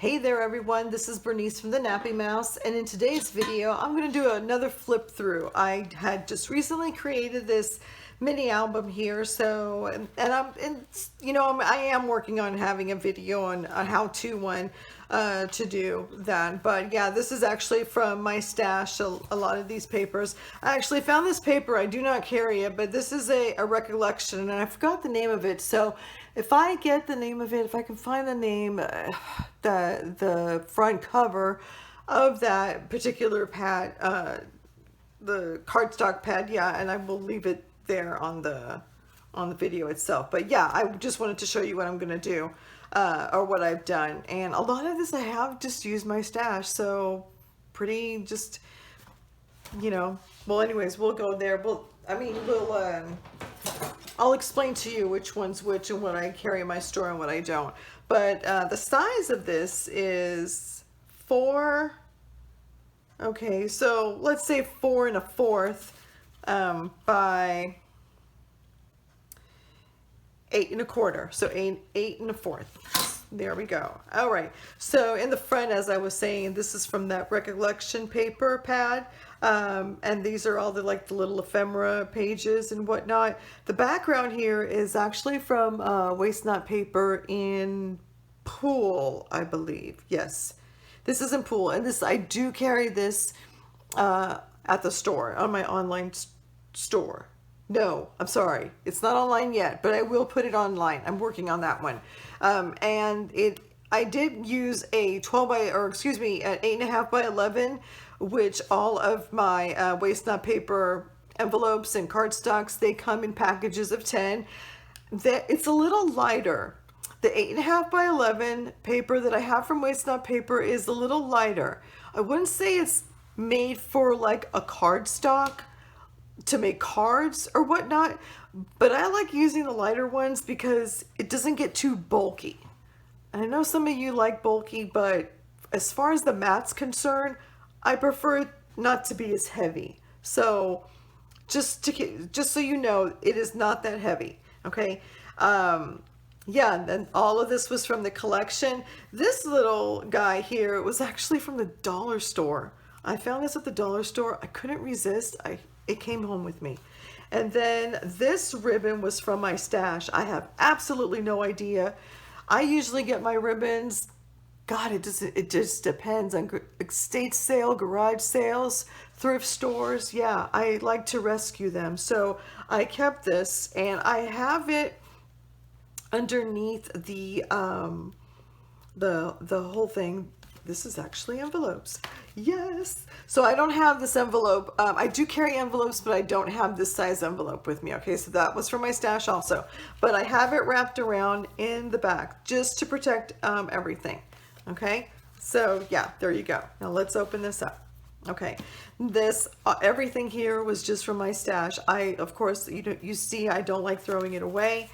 Hey there everyone, this is Bernice from the Nappy Mouse, and in today's video I'm going to do another flip through. I had just recently created this mini album here, so I am working on having a video on a how-to one to do that. But yeah, this is actually from my stash, a lot of these papers. I actually found this paper, I do not carry it, but this is a Recollection, and I forgot the name of it, so if I get the name of it, if I can find the name, the front cover of that particular pad, the cardstock pad, yeah, and I will leave it there on the video itself. But yeah, I just wanted to show you what I'm gonna do, or what I've done. And a lot of this I have just used my stash, so pretty just, well, anyways, we'll go there. I'll explain to you which one's which and what I carry in my store and what I don't. But the size of this is 4, okay, so let's say 4 1/4 by 8 1/4. So 8 1/4. There we go. All right. So in the front, as I was saying, this is from that Recollection paper pad. And these are all the little ephemera pages and whatnot. The background here is actually from Waste Not Paper in Pool, I believe. Yes, this is in Pool, and this I do carry this at the store, on my online store. No, I'm sorry, it's not online yet, but I will put it online. I'm working on that one. And I did use a 12 by, or excuse me, an 8.5 by 11, which all of my Waste Not Paper envelopes and cardstocks, they come in packages of 10. It's a little lighter. The 8.5 by 11 paper that I have from Waste Not Paper is a little lighter. I wouldn't say it's made for like a cardstock to make cards or whatnot, but I like using the lighter ones because it doesn't get too bulky. And I know some of you like bulky, but as far as the mat's concerned, I prefer it not to be as heavy. So just so you know, it is not that heavy. Okay. Yeah, and then all of this was from the collection. This little guy here was actually from the dollar store. I found this at the dollar store. I couldn't resist. It came home with me. And then this ribbon was from my stash. I have absolutely no idea. I usually get my ribbons, God, it just depends on estate sale, garage sales, thrift stores. Yeah, I like to rescue them. So I kept this, and I have it underneath the whole thing. This is actually envelopes. Yes. So I don't have this envelope. I do carry envelopes, but I don't have this size envelope with me. Okay, so that was from my stash also. But I have it wrapped around in the back just to protect everything. Okay, so yeah, there you go. Now let's open this up. Okay, this everything here was just from my stash. Of course, you see, I don't like throwing it away,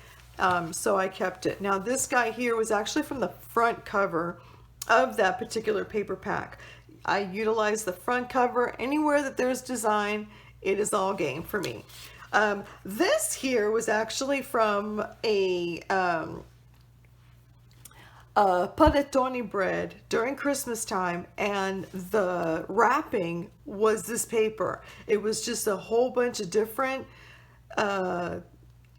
so I kept it. Now this guy here was actually from the front cover of that particular paper pack. I utilize the front cover anywhere that there's design. It is all game for me. This here was actually from a panettone bread during Christmas time, and the wrapping was this paper. It was just a whole bunch of different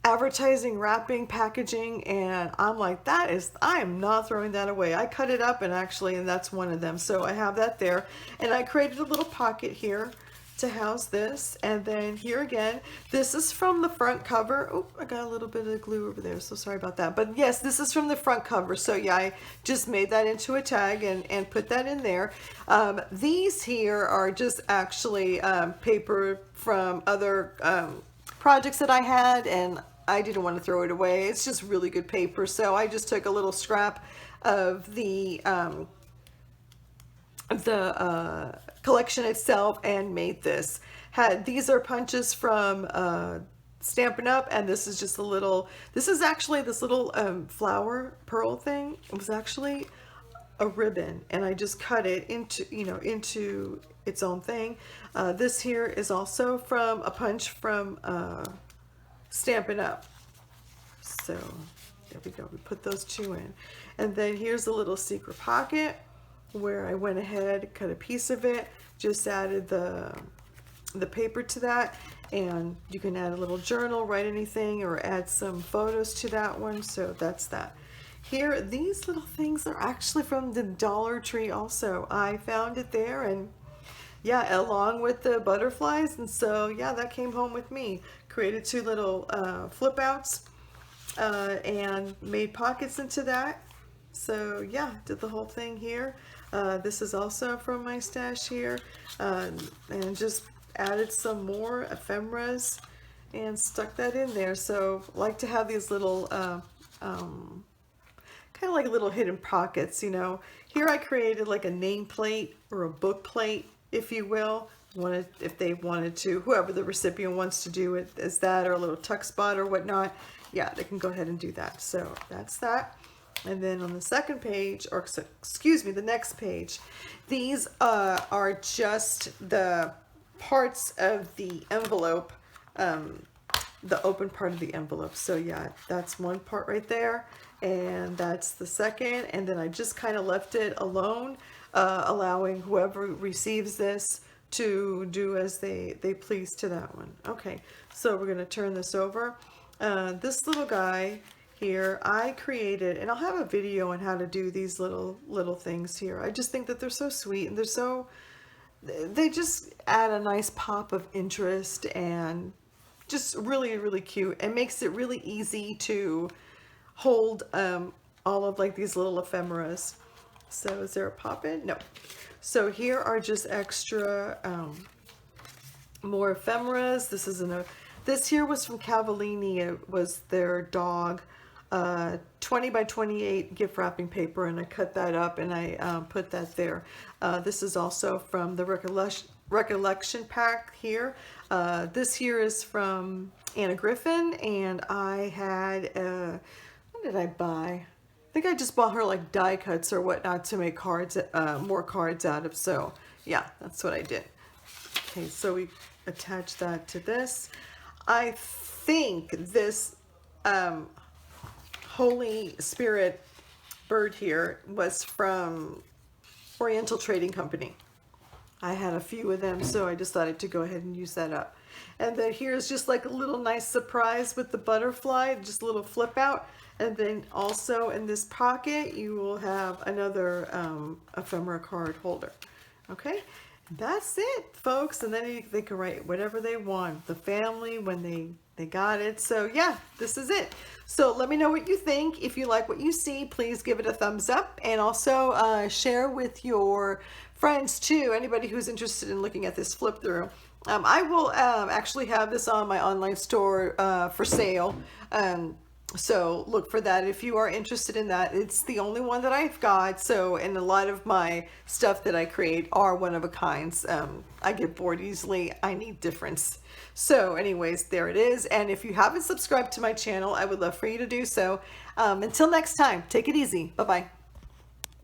advertising, wrapping, packaging, and I'm like, I am not throwing that away. I cut it up, and that's one of them. So I have that there, and I created a little pocket here to house this. And then here again, this is from the front cover. Oh, I got a little bit of glue over there, so sorry about that. But yes, this is from the front cover. So yeah, I just made that into a tag and put that in there. These here are just actually paper from other projects that I had, and I didn't want to throw it away. It's just really good paper, so I just took a little scrap of the collection itself and made this. These are punches from Stampin' Up, and this is just a little, this is actually this little flower pearl thing. It was actually a ribbon, and I just cut it into its own thing. This here is also from a punch from Stampin' Up. So There we go. We put those two in. And then here's a little secret pocket where I went ahead, cut a piece of it, just added the paper to that, and you can add a little journal, write anything, or add some photos to that one. So that's that. Here, these little things are actually from the Dollar Tree also. I found it there, and yeah, along with the butterflies, and so yeah, that came home with me. Created two little flip outs and made pockets into that. So yeah, did the whole thing here. This is also from my stash here, and just added some more ephemeras and stuck that in there. So I like to have these little kind of like little hidden pockets, you know. Here I created like a nameplate or a book plate, if you will. If they wanted to, whoever the recipient wants to do it as that, or a little tuck spot or whatnot, yeah, they can go ahead and do that. So that's that. And then on the second page, or excuse me, the next page, these are just the parts of the envelope, the open part of the envelope. So yeah, that's one part right there, and that's the second. And then I just kind of left it alone, allowing whoever receives this to do as they please to that one. Okay, so we're going to turn this over. This little guy here I created, and I'll have a video on how to do these little things here. I just think that they're so sweet, and they just add a nice pop of interest, and just really cute, and makes it really easy to hold all of like these little ephemeras. So is there a pop in? No. So here are just extra more ephemeras. This here was from Cavallini. It was their dog 20 by 28 gift wrapping paper, and I cut that up and I put that there. This is also from the Recollection pack here. This here is from Anna Griffin, and I had what did I buy? I think I just bought her like die cuts or whatnot to make cards, more cards out of. So yeah, that's what I did. Okay, so we attach that to this. I think this Holy Spirit bird here was from Oriental Trading Company. I had a few of them, so I decided to go ahead and use that up. And then here's just like a little nice surprise with the butterfly, just a little flip out. And then also in this pocket, you will have another ephemera card holder. Okay, that's it, folks. And then they can write whatever they want. The family, when they got it. So yeah, this is it. So let me know what you think. If you like what you see, please give it a thumbs up, and also share with your friends too. Anybody who's interested in looking at this flip through. I will actually have this on my online store for sale. So look for that if you are interested in that. It's the only one that I've got. So, and a lot of my stuff that I create are one of a kinds. I get bored easily. I need difference. So anyways, there it is. And if you haven't subscribed to my channel, I would love for you to do so. Until next time, take it easy. Bye-bye.